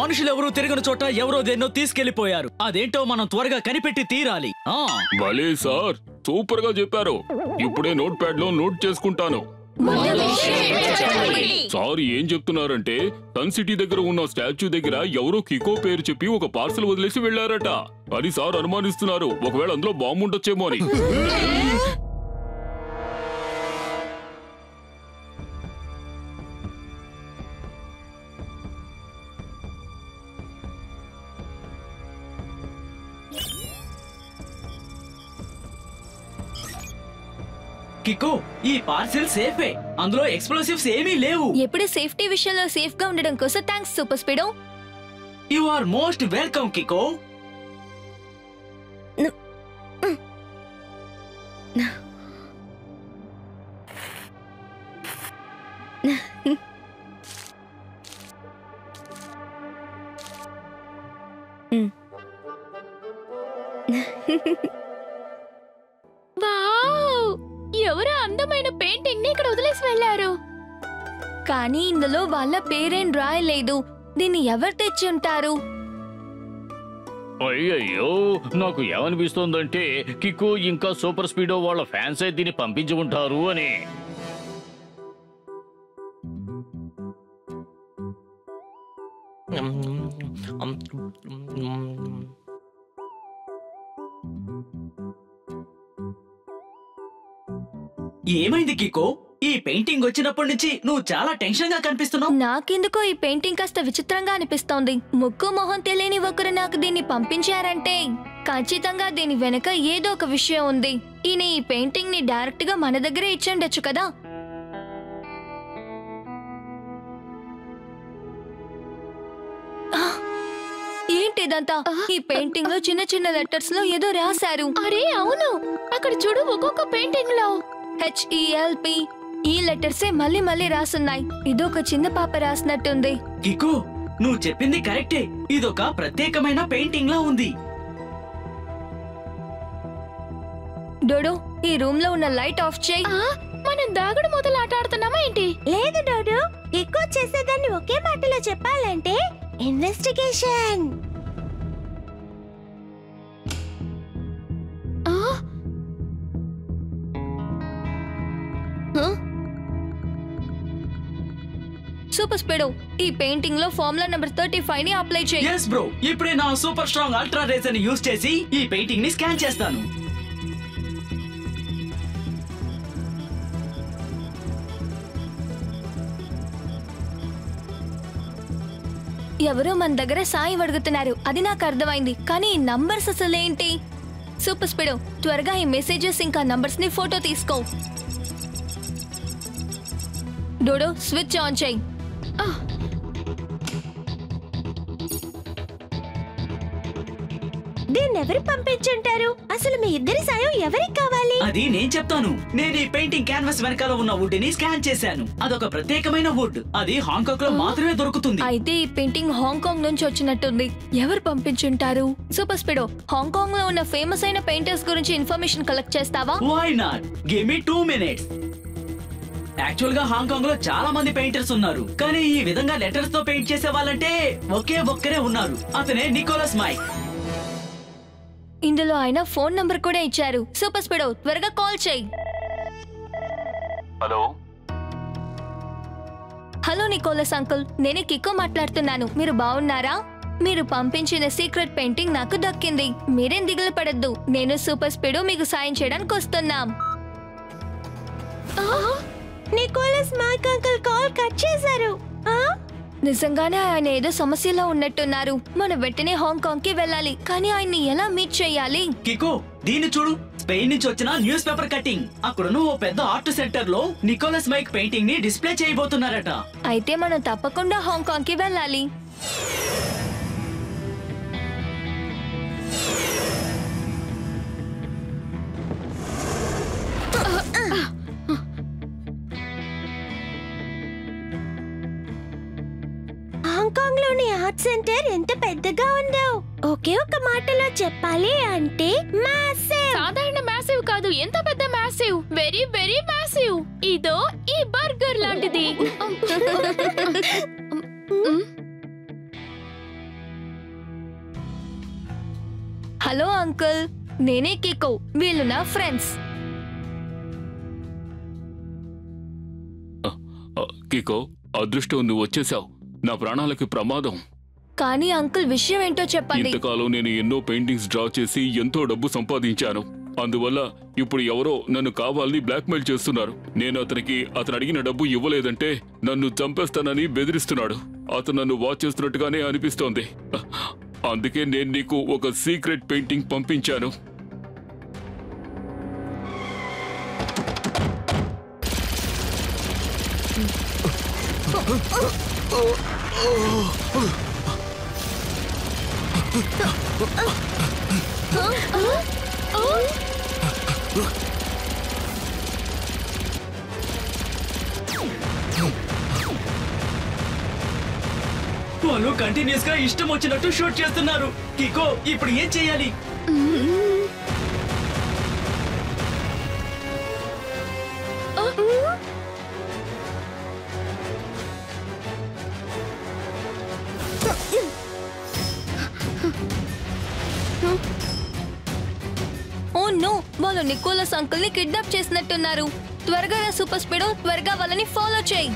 మనుషులెవరూ తిరిగిన చోట ఎవరో దేన్నో తీసుకెళ్లిపోయారు. అదేంటో మనం త్వరగా కనిపెట్టి తీరాలి. భలే సార్, సూపర్ గా చెప్పారు. ఇప్పుడే నోట్ ప్యాడ్ లో నోట్ చేసుకుంటాను. సార్ ఏం చెప్తున్నారంటే సన్ సిటీ దగ్గర ఉన్న స్టాచ్యూ దగ్గర ఎవరో కికో పేరు చెప్పి ఒక పార్సల్ వదిలేసి వెళ్లారట. అది సార్ అనుమానిస్తున్నారు. ఒకవేళ అందులో బాంబు ఉండొచ్చేమో అని. కికో, ఈ పార్సెల్ సేఫే. అందులో ఎక్స్ప్లోసివ్స్ ఏమీ లేవు. ఎప్పుడు సేఫ్టీ విషయంలో సేఫ్ గా ఉండడం కోసం thanks Super Speedo. You are most welcome Kiko. ఎవరో అందమైన పెయింటింగ్ ని ఇక్కడ వదిలేసి వెళ్లారు. కానీ ఇందులో వాళ్ళ పేరేం రాయలేదు. దీన్ని ఎవరు తెచ్చి ఉంటారు? అయ్యయ్యో, నాకు ఏమనిపిస్తోందంటే కికో ఇంకా సూపర్ స్పీడో వాళ్ళ ఫ్యాన్సే దీన్ని పంపించి ఉంటారు అని. ఏమైంది కికో? ఈ పెయింటింగ్ వచ్చినప్పటి నుంచి నువ్వు చాలా టెన్షన్ గా కనిపిస్తున్నావు. నాకెందుకో ఈ పెయింటింగ్ కాస్త విచిత్రంగా అనిపిస్తోంది. ముక్కు మొహం తెలియని ఒకరు నాకు దీన్ని పంపించారంటే ఖచ్చితంగా దీని వెనక ఏదో ఒక విషయం ఉంది. ఈయన ఈ పెయింటింగ్ ని డైరెక్ట్ గా మన దగ్గరే ఇచ్చుండొచ్చు కదా. ఏంటిదంతా? ఈ పెయింటింగ్ లో చిన్న చిన్న లెటర్స్ లో ఏదో రాశారు. అరే అవును, అక్కడ చూడు, ఒక్కొక్క పెయింటింగ్ లో HELP ఈ లెటర్సే మళ్ళీ మళ్ళీ రాసున్నాయి. ఇదొక చిన్న పాప రాసినట్టుంది. కికో, నువ్వు చెప్పింది కరెక్టే. ఇదొక ప్రత్యేకమైన పెయింటింగ్ లా ఉంది. డోడో, ఈ రూమ్ లో ఉన్న లైట్ ఆఫ్ చేయి. మనం దాగుడు మొదలు ఆట ఆడుతున్నామా ఏంటి? లేదు డోడో, ఎక్కువ చేసేదాన్ని ఒకే మాటలో చెప్పాలంటే ఇన్వెస్టిగేషన్. సూపర్ స్పీడో, ఈ పెయింటింగ్ లో ఫార్ములా నంబర్ 35 ని అప్లై చేయి. yes bro, ఇప్పుడే నా సూపర్ స్ట్రాంగ్ అల్ట్రా రేస్ ని యూస్ చేసి ఈ పెయింటింగ్ ని స్కాన్ చేస్తాను. ఎవరో మన దగ్గర సాయం అడుగుతున్నారు, అది నాకు అర్థమైంది. కానీ ఈ నంబర్స్ అసలేంటి? సూపర్ స్పీడో, త్వరగా ఈ మెసేజెస్ ఇంకా నంబర్స్ ని ఫోటో తీసుకో. డోడో, స్విచ్ ఆన్ చేయి. దీన్ని ఎవరు పంపించుంటారు? అసలు మీ ఇద్దరి సాయం ఎవరికి కావాలి? అది నేను చెప్తాను. నేను ఈ పెయింటింగ్ క్యాన్వాస్ వెనకాల ఉన్న వుడ్ ని స్కాన్ చేశాను. అదొక ప్రత్యేకమైన వుడ్. అది హాంకాంగ్ లో మాత్రమే దొరుకుతుంది. అయితే ఈ పెయింటింగ్ హాంకాంగ్ నుంచి వచ్చినట్టుంది. ఎవరు పంపించుంటారు? సూపర్ స్పీడో, హాంకాంగ్ లో ఉన్న ఫేమస్ అయిన పెయింటర్స్ గురించి ఇన్ఫర్మేషన్ కలెక్ట్ చేస్తావా? Why not? Give me 2 minutes. Actual గా హాంకాంగ్ లో చాలా మంది పెయింటర్స్ ఉన్నారు, కానీ ఈ విధంగా లెటర్స్ తో పెయింట్ చేసే వాళ్ళంటే ఒకే ఒక్కరే ఉన్నారు. అతనే నికోలస్ మైక్. ఇందులో ఆయన ఫోన్ నంబర్ కూడా ఇచ్చారు. సూపర్ స్పీడో, త్వరగా కాల్ చేయి. హలో హలో నికోలస్ అంకుల్, నేనే కికో మాట్లాడుతున్నాను. మీరు బాగున్నారా? మీరు పంపించిన సీక్రెట్ పెయింటింగ్ నాకు దక్కింది. మీరేం దిగులు పడద్దు. నేను సూపర్ స్పీడో మీకు సాయం చేయడానికి వస్తున్నాం. Nicholas Mike uncle call cut చేశారు. నిజంగానే ఆయన ఏదో సమస్యలో ఉన్నట్టున్నారు. మనం వెంటనే హాంకాంగ్ కి వెళ్ళాలి. కానీ ఆయన్ని ఎలా మీట్ చేయాలి? కికో, దీన్ని చూడు. స్పెయిన్ నుంచి వచ్చిన న్యూస్ పేపర్ కటింగ్. అక్కడున్న ఓ పెద్ద ఆర్ట్ సెంటర్ లో నికోలస్ మైక్ పెయింటింగ్ ని డిస్ప్లే చేయబోతున్నారట. అయితే మనం తప్పకుండా హాంకాంగ్ కి వెళ్ళాలి. హాంకాంగ్ లోని ఆర్ట్ సెంటర్ ఎంత పెద్దగా ఉందో. ఒకే ఒక మాటలో చెప్పాలి అంటే మ్యాసివ్. సాధారణ మ్యాసివ్ కాదు, ఎంత పెద్ద మ్యాసివ్, వెరీ వెరీ మ్యాసివ్. ఇదో ఈ బర్గర్ లాంటిది. హలో అంకుల్, నేనే కికో, వీళ్ళు నా ఫ్రెండ్స్. కికో, అదృష్టం, నువ్వు వచ్చేసావు. నా ప్రాణాలకి ప్రమాదం. కానీ అంకుల్, విషయం ఏంటో చెప్పండి. ఇంతకాలం నేను ఎన్నో పెయింటింగ్స్ డ్రా చేసి ఎంతో డబ్బు సంపాదించాను. అందువల్ల ఇప్పుడు ఎవరో నన్ను కావాలని బ్లాక్మెయిల్ చేస్తున్నారు. నేను అతను అడిగిన డబ్బు ఇవ్వలేదంటే నన్ను చంపేస్తానని బెదిరిస్తున్నాడు. అతను నన్ను వాచ్ చేస్తున్నట్టుగానే అనిపిస్తోంది. అందుకే నేను నీకు ఒక సీక్రెట్ పెయింటింగ్ పంపించాను. వాళ్ళు కంటిన్యూస్ గా ఇష్టం వచ్చినట్టు షూట్ చేస్తున్నారు. కికో, ఇప్పుడు ఏం చేయాలి? ఓ నో, వాళ్ళు నికోలస్ అంకుల్ ని కిడ్నాప్ చేసినట్టున్నారు. త్వరగా రా సూపర్ స్పీడో, త్వరగా వాళ్ళని ఫాలో చేయి.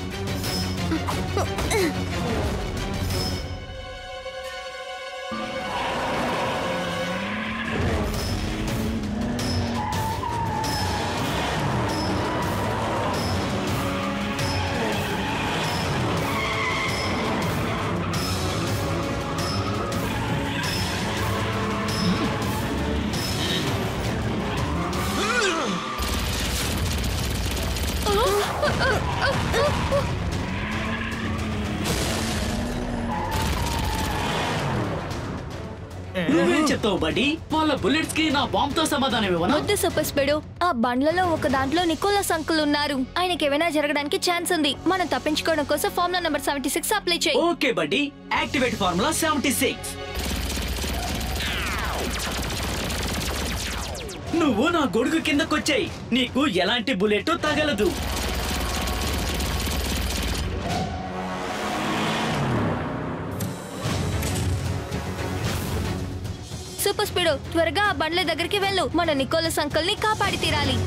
నువ్వేం చెప్తావు బడ్డీ? వాళ్ళ బుల్లెట్స్ కి నా బాంబ్ తో సమాధానం ఇవ్వనా? వద్దు సూపర్ స్పీడో, ఆ బండ్లలో ఒక దాంట్లో నికోలస్ అంకుల్ ఉన్నారు. ఆయనకి ఏమైనా జరగడానికి ఛాన్స్ ఉంది. మనం తప్పించుకోవడం కోసం ఫార్ములా నంబర్ 76 అప్లై చేయి. ఓకే బడ్డీ, యాక్టివేట్ ఫార్ములా 76. నువ్వు నా గొడుగు కిందకొచ్చాయి. నీకు ఎలాంటి బుల్లెట్ తగలదు. సూపర్ స్పీడో, త్వరగా ఆ బండ్ల దగ్గరికి వెళ్ళు. మన నికోలస్ అంకుల్ ని కాపాడి తీరాలి.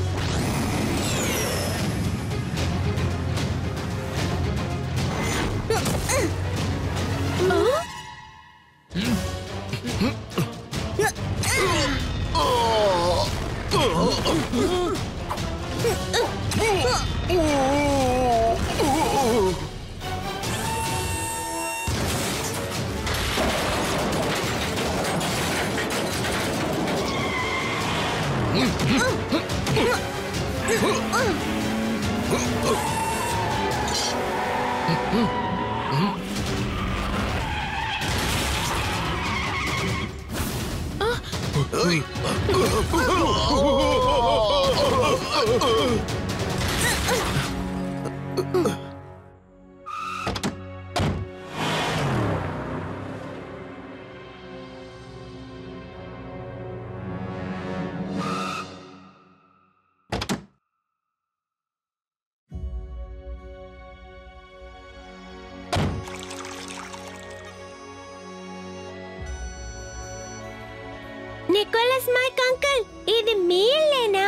నికోలస్ మైక్ అంకుల్, ఇది మీ ఇల్లేనా?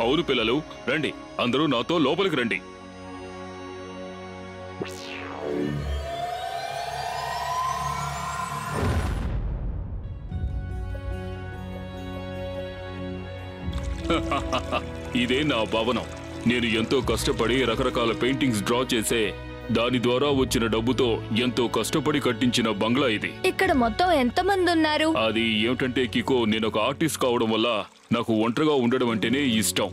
అవును పిల్లలు, రండి, అందరూ నాతో లోపలికి రండి. ఇదే నా భవనం. నేను ఎంతో కష్టపడి రకరకాల పెయింటింగ్స్ డ్రా చేసే దాని ద్వారా వచ్చిన డబ్బుతో ఎంతో కష్టపడి కట్టించిన బంగ్లా ఇది. ఇక్కడ మొత్తం ఎంత మంది ఉన్నారు? అది ఏమిటంటే కికో, నేను ఒక ఆర్టిస్ట్ కావడం వల్ల నాకు ఒంటరిగా ఉండడం అంటేనే ఇష్టం.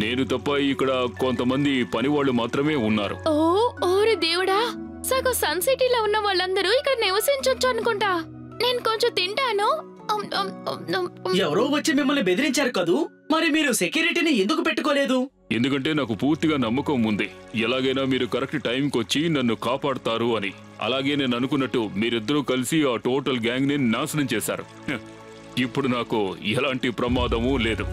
నేను తప్ప ఇక్కడ కొంతమంది పనివాళ్ళు మాత్రమే ఉన్నారు. ఓ ఓరి దేవుడా, సగం సన్ సిటీలో ఉన్న వాళ్ళందరూ ఇక్కడ నివసించొచ్చు అనుకుంటా. నేను కొంచెం తింటాను. ఎవరో వచ్చి మిమ్మల్ని బెదిరించారు కదూ? మరి మీరు సెక్యూరిటీని ఎందుకు పెట్టుకోలేదు? ఎందుకంటే నాకు పూర్తిగా నమ్మకం ఉంది, ఎలాగైనా మీరు కరెక్ట్ టైంకి వచ్చి నన్ను కాపాడతారు అని. అలాగే నేను అనుకున్నట్టు మీరిద్దరూ కలిసి ఆ టోటల్ గ్యాంగ్ ని నాశనం చేశారు. ఇప్పుడు నాకు ఎలాంటి ప్రమాదమూ లేదు.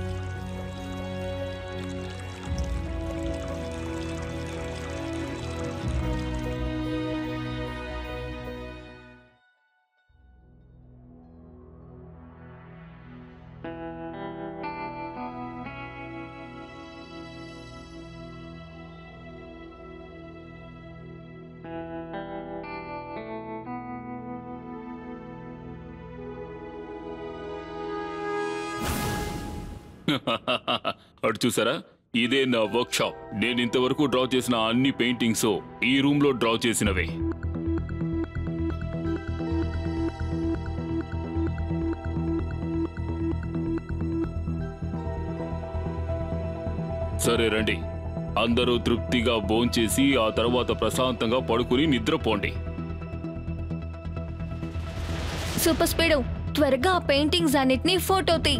అటు చూసారా, ఇదే నా వర్క్ షాప్. నేను ఇంతవరకు డ్రా చేసిన అన్ని పెయింటింగ్స్ ఈ రూమ్ లో డ్రా చేసినవే. సరే రండి, అందరూ తృప్తిగా భోంచేసి ఆ తర్వాత ప్రశాంతంగా పడుకుని నిద్రపోండి. సూపర్ స్పీడో, త్వరగా ఆ పెయింటింగ్స్ అన్నిటినీ ఫోటో తీ.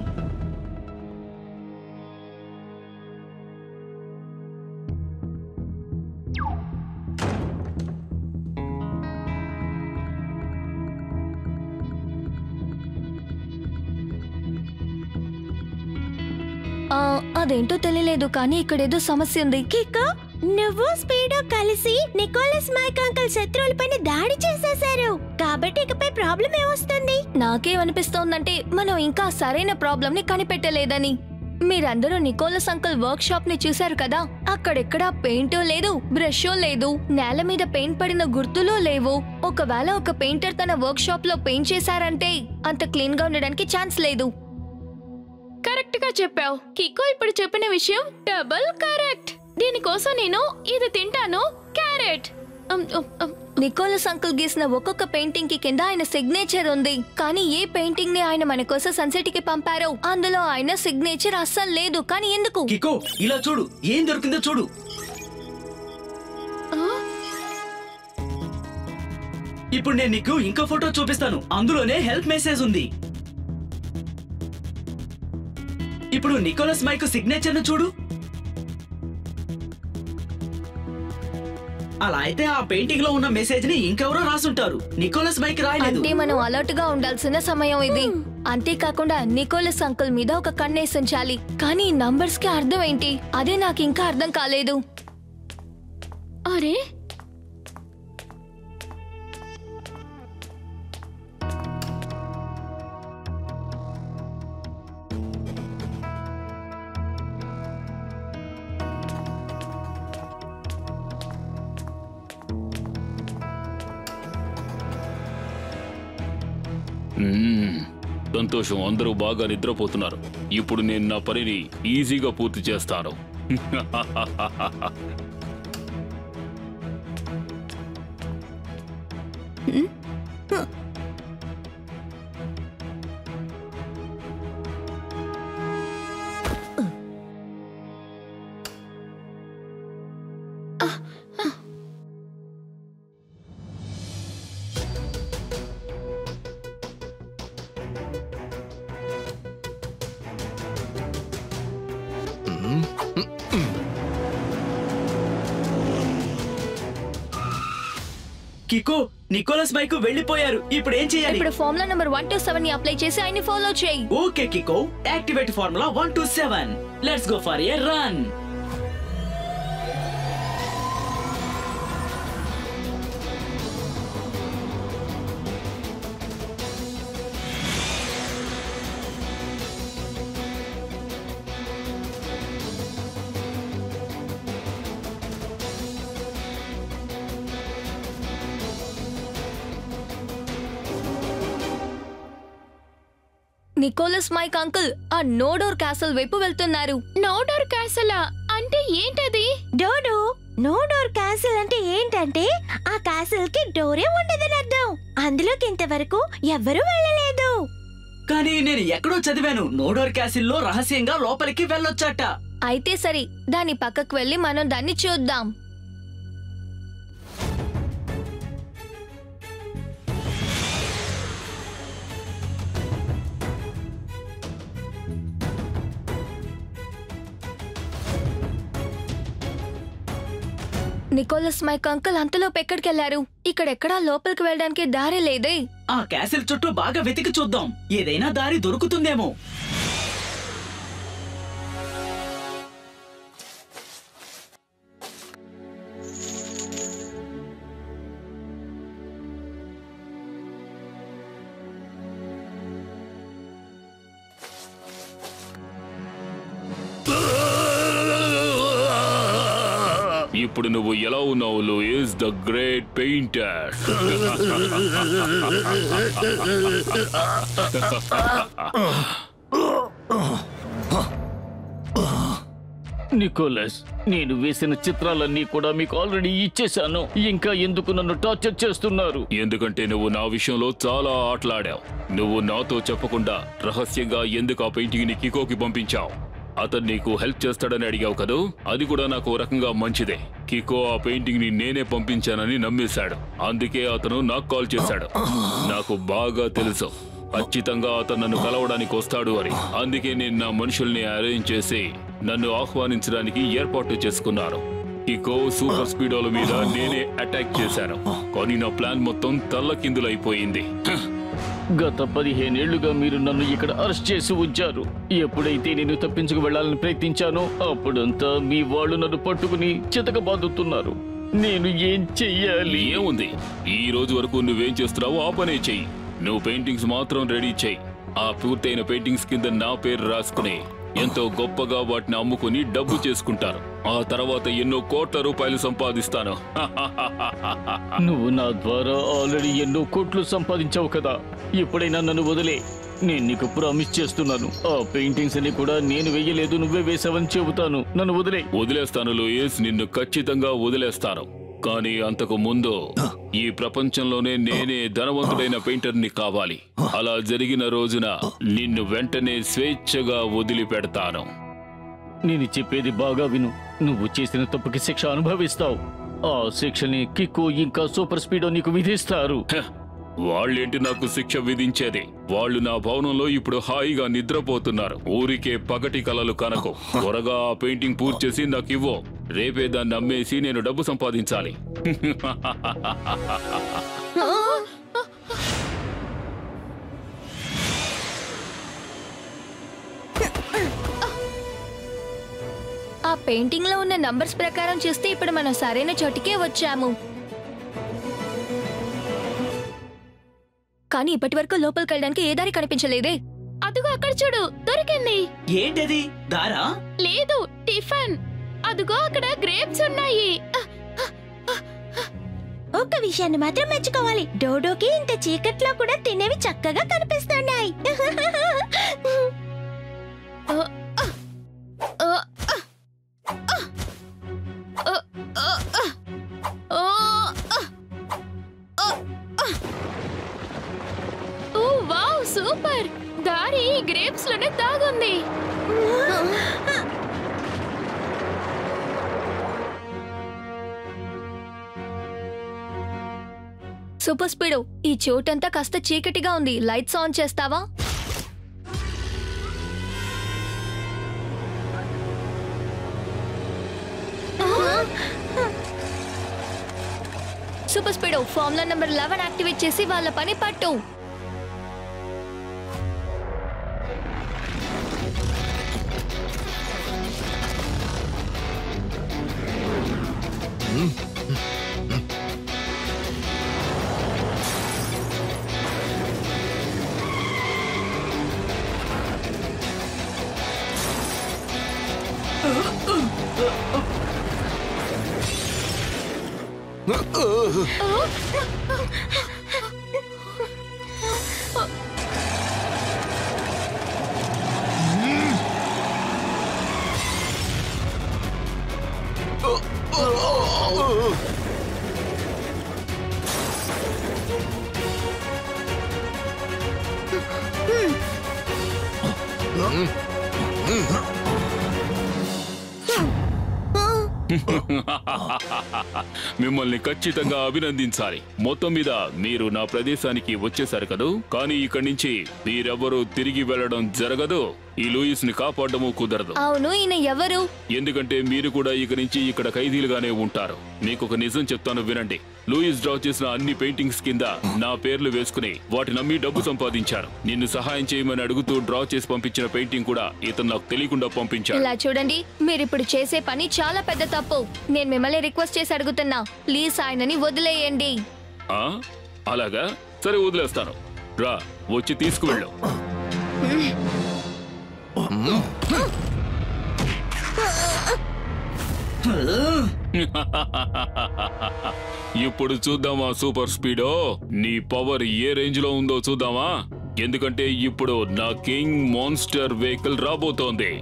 అదేంటో తెలియలేదు, కానీ ఇక్కడేదో సమస్య ఉంది. కికో, నువ్వు స్పీడో కలిసి నికోలస్ మైక్ అంకుల్ శత్రువులపైన దాడి చేసేశారు. కాబట్టి ఇకపై ప్రాబ్లం ఏమొస్తుంది? నాకేమనిపిస్తోందంటే మనం ఇంకా సరైన ప్రాబ్లం ని కనిపెట్టలేదని. మీరందరూ నికోలస్ అంకుల్ వర్క్ షాప్ ని చూశారు కదా, అక్కడెక్కడా పెయింటో లేదు, బ్రషో లేదు, నేల మీద పెయింట్ పడిన గుర్తులు లేవు. ఒకవేళ ఒక పెయింటర్ తన వర్క్ షాప్ లో పెయింట్ చేశారంటే అంత క్లీన్ గా ఉండడానికి ఛాన్స్ లేదు. కరెక్ట్ గా చెప్పావు కికో. ఇప్పుడు చెప్పిన విషయం డబుల్ కరెక్ట్. దీనికోసం నేను ఇది తింటాను, క్యారెట్. నికోలస్ అంకుల్ గీసిన ఒక్కొక్క పెయింటింగ్ కి కింద ఆయన సిగ్నేచర్ ఉంది. కానీ ఏ పెయింటింగ్ ని ఆయన మన కోసం సన్సెట్ కి పంపారో అందులో ఆయన సిగ్నేచర్ అస్సలు లేదు. కానీ ఎందుకు? కికో, ఇలా చూడు, ఏం దొరికిందో చూడు. ఇప్పుడు నేను నీకు ఇంకో ఫోటో చూపిస్తాను, అందులోనే హెల్ప్ మెసేజ్ ఉంది. ఇప్పుడు నికోలస్ మైక్ సిగ్నేచర్ ను చూడు. అలా అయితే ఆ పెయింటింగ్ లో ఉన్న మెసేజ్ ని ఇంకెవరో రాసుంటారు, నికోలస్ మైక్ రాయలేదు. అంటే మనం అలర్ట్ గా ఉండాల్సిన సమయం ఇది. అంతేకాకుండా నికోలస్ అంకుల్ మీద ఒక కన్నేసి ఉంచాలి. కానీ ఈ నంబర్స్ కి అర్థం ఏంటి? అదే నాకు ఇంకా అర్థం కాలేదు. అరే, సంతోషం, అందరూ బాగా నిద్రపోతున్నారు. ఇప్పుడు నేను నా పనిని ఈజీగా పూర్తి చేస్తాను. కికో, నికోలస్ మైక్ వెళ్ళిపోయారు. ఇప్పుడు ఏం చేయాలి? ఇప్పుడు ఫార్ములా నంబర్ 1 to 7 ని అప్లై చేసి ఆయన ఫాలో చేయి. Okay Kiko, activate formula 1 to 7. Let's go for a run. Nicholas Mike uncle ఆ నోడోర్ క్యాసల్ వైపు వెళ్తున్నారు. నోడోర్ క్యాసలా అంటే ఏంటది? డోడో, నో డోర్ క్యాసిల్ అంటే ఏంటంటే ఆ క్యాసిల్ కి డోరే ఉండదని అర్థం. అందులోకి ఇంతవరకు ఎవ్వరూ వెళ్ళలేదు. కానీ నేను ఎక్కడో చదివాను, నోడోర్ క్యాసిల్లో రహస్యంగా లోపలికి వెళ్ళొచ్చట. అయితే సరే, దాని పక్కకు వెళ్ళి మనం దాన్ని చూద్దాం. నికోలస్ మైక్ అంకుల్ అంతలోపు ఎక్కడికెళ్లారు? ఇక్కడెక్కడా లోపలికి వెళ్ళడానికి దారి లేదే. ఆ క్యాసిల్ చుట్టూ బాగా వెతికి చూద్దాం, ఏదైనా దారి దొరుకుతుందేమో. ఇప్పుడు నువ్వు ఎలా ఉన్నావు Louis the great painter? Nicholas, నేను వేసిన చిత్రాలన్నీ కూడా మీకు ఆల్రెడీ ఇచ్చేశాను. ఇంకా ఎందుకు నన్ను టార్చర్ చేస్తున్నారు? ఎందుకంటే నువ్వు నా విషయంలో చాలా ఆటలాడావు. నువ్వు నాతో చెప్పకుండా రహస్యంగా ఎందుకు ఆ పెయింటింగ్ ని కికోకి పంపించావు? అతను నీకు హెల్ప్ చేస్తాడని అడిగావు కదూ, అది కూడా నాకు రకంగా మంచిదే. కికో ఆ పెయింటింగ్ ని నేనే పంపించానని నమ్మేశాడు. అందుకే అతను నాకు కాల్ చేశాడు. నాకు బాగా తెలుసు ఖచ్చితంగా అతను నన్ను కలవడానికి వస్తాడు అని. అందుకే నేను నా మనుషుల్ని అరేంజ్ చేసి నన్ను ఆహ్వానించడానికి ఏర్పాటు చేసుకున్నాను. కికో సూపర్ స్పీడోల మీద నేనే అటాక్ చేశాను, కానీ నా ప్లాన్ మొత్తం తల్లకిందులైపోయింది. గత 15 ఏళ్లుగా మీరు నన్ను ఇక్కడ అరెస్ట్ చేసి ఉంచారు. ఎప్పుడైతే నేను తప్పించుకు వెళ్లాలని ప్రయత్నించానో అప్పుడంతా మీ వాళ్ళు నన్ను పట్టుకుని చితకబాదుతున్నారు. నేను ఏం చెయ్యాలి? ఏముంది, ఈ రోజు వరకు నువ్వేం చేస్తున్నావో ఆ పనే చెయ్యి. నువ్వు పెయింటింగ్స్ మాత్రం రెడీ చెయ్యి. ఆ పూర్తయిన పెయింటింగ్స్ కింద నా పేరు రాసుకుని ఎంతో గొప్పగా వాటిని అమ్ముకుని డబ్బు చేసుకుంటారు. ఆ తర్వాత ఎన్నో కోట్ల రూపాయలు సంపాదిస్తాను. నువ్వు నా ద్వారా ఆల్రెడీ ఎన్నో కోట్లు సంపాదించావు కదా, ఎప్పుడైనా నన్ను వదిలే. నేను నీకు ప్రామిస్ చేస్తున్నాను, ఆ పెయింటింగ్స్ అన్ని కూడా నేను వేయలేదు, నువ్వే వేసావని చెబుతాను. నన్ను వదిలేస్తాను లూయిస్, నిన్ను ఖచ్చితంగా వదిలేస్తాను. కానీ అంతకు ముందు ఈ ప్రపంచంలోనే నేనే ధనవంతుడైన పెయింటర్ని కావాలి. అలా జరిగిన రోజున నిన్ను వెంటనే స్వేచ్ఛగా వదిలిపెడతాను. నేను చెప్పేది బాగా విను. నువ్వు చేసిన తప్పుకి శిక్ష అనుభవిస్తావు. ఆ శిక్షని కికో ఇంకా సూపర్ స్పీడో నీకు విధిస్తారు. వాళ్ళేంటి నాకు శిక్ష విధించేది? వాళ్ళు నా భవనంలో ఇప్పుడు హాయిగా నిద్రపోతున్నారు. ఊరికే పగటి కలలు కనకు. త్వరగా ఆ పెయింటింగ్ పూర్తి చేసి నాకు ఇవ్వు. రేపే దాన్ని అమ్మేసి నేను డబ్బు సంపాదించాలి. ఆ పెయింటింగ్ లో ఉన్న నంబర్స్ ప్రకారం చూస్తే ఇప్పుడు మనం సరైన చోటికే వచ్చాము. కానీ ఇప్పటి వరకు లోపలికి వెళ్ళడానికి ఏ దారి కనిపించలేదే. అదుగో అక్కడ చూడు, దొరికింది. ఏంటది? దారా? లేదు, టిఫిన్. అదుగో అక్కడ గ్రేప్స్ ఉన్నాయి. ఒక్క విషయాన్ని మాత్రం మెచ్చుకోవాలి, డోడోకి ఇంత చీకట్లో కూడా తినేవి చక్కగా కనిపిస్తున్నాయి. ఓ వావ్, సూపర్! దారి గ్రేప్స్ లోనే దాగుంది. సూపర్ స్పీడో, ఈ చోటంతా కాస్త చీకటిగా ఉంది. లైట్స్ ఆన్ చేస్తావా? Super speedo, formula number 11 activate చేసి వాళ్ళ పని పట్టు. మిమ్మల్ని ఖచ్చితంగా అభినందించాలి. మొత్తం మీద మీరు నా ప్రదేశానికి వచ్చేశారు కదూ, కానీ ఇక్కడి నుంచి మీరెవ్వరూ తిరిగి వెళ్ళడం జరగదు. ఈ లూయిస్ ని కాపాడము కుదరదు. అవును, ఈయన ఎవరు? ఎందుకంటే మీరు కూడా ఇక నుంచి ఇక్కడ ఖైదీలుగానే ఉంటారు. మీకు ఒక నిజం చెప్తాను వినండి. లూయిస్ డ్రా చేసిన అన్ని పెయింటింగ్స్ కింద నా పేర్లు వేసుకుని వాటి నమ్మి డబ్బు సంపాదించారు. నిన్ను సహాయం చేయమని అడుగుతూ డ్రా చేసి పంపించిన పెయింటింగ్ కూడా ఇతను నాకు తెలియకుండా పంపించాడు. ఇలా చూడండి, మీరిప్పుడు చేసే పని చాలా పెద్ద తప్పు. నేను మిమ్మల్ని రిక్వెస్ట్ చేసి అడుగుతున్నా, ప్లీజ్ ఆయనని వదిలేయండి. అలాగా, సరే వదిలేస్తాను. రా, వచ్చి తీసుకువెళ్ళు. ఇప్పుడు చూద్దామా సూపర్ స్పీడో, నీ పవర్ ఏ రేంజ్ లో ఉందో చూద్దామా. ఎందుకంటే ఇప్పుడు నా కింగ్ మాన్స్టర్ వెహికల్ రాబోతోంది.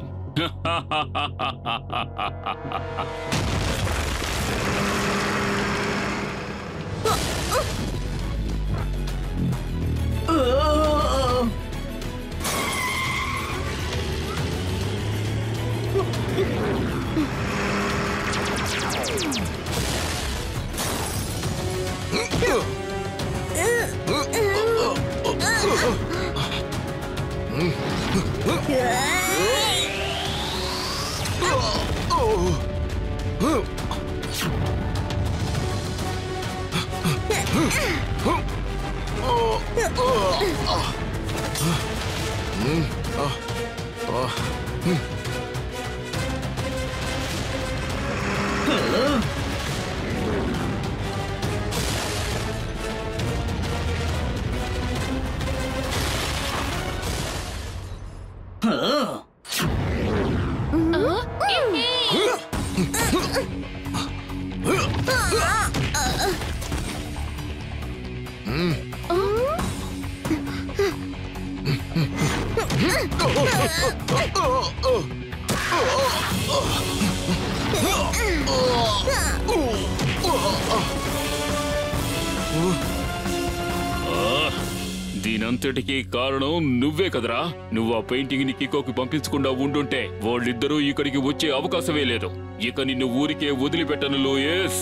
దీనంతటికీ కారణం నువ్వే కదరా. నువ్వు ఆ పెయింటింగ్ ని కికోకి పంపించకుండా ఉండుంటే వాళ్ళిద్దరూ ఇక్కడికి వచ్చే అవకాశమే లేదు. ఇక నిన్ను ఊరికే వదిలిపెట్టను లూయిస్.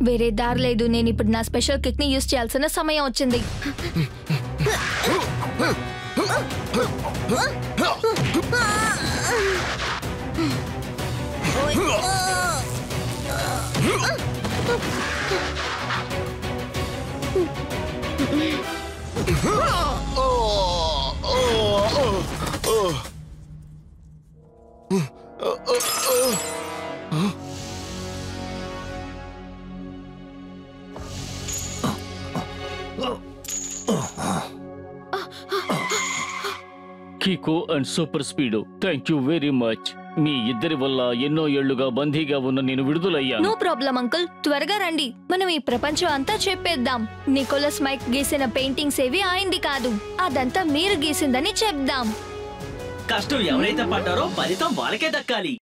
వేరే దారి లేదు. నేను ఇప్పుడు నా స్పెషల్ కిక్ ని యూజ్ చేయాల్సిన సమయం వచ్చింది. Kiko and Super Speedo, thank you very much. మీ ఇద్దరి వల్ల ఎన్నో ఏళ్లుగా బందీగా ఉన్న నేను విడుదలయ్యాను. నో ప్రాబ్లం అంకుల్, త్వరగా రండి. మనం ఈ ప్రపంచం అంతా చెప్పేద్దాం. నికోలస్ మైక్ గీసిన పెయింటింగ్స్ ఏవి ఆయనది కాదు, అదంతా మీరు గీసిందని చెప్దాం. కష్టం ఎవరైతే పడ్డారో ఫలితం వాళ్ళకే దక్కాలి.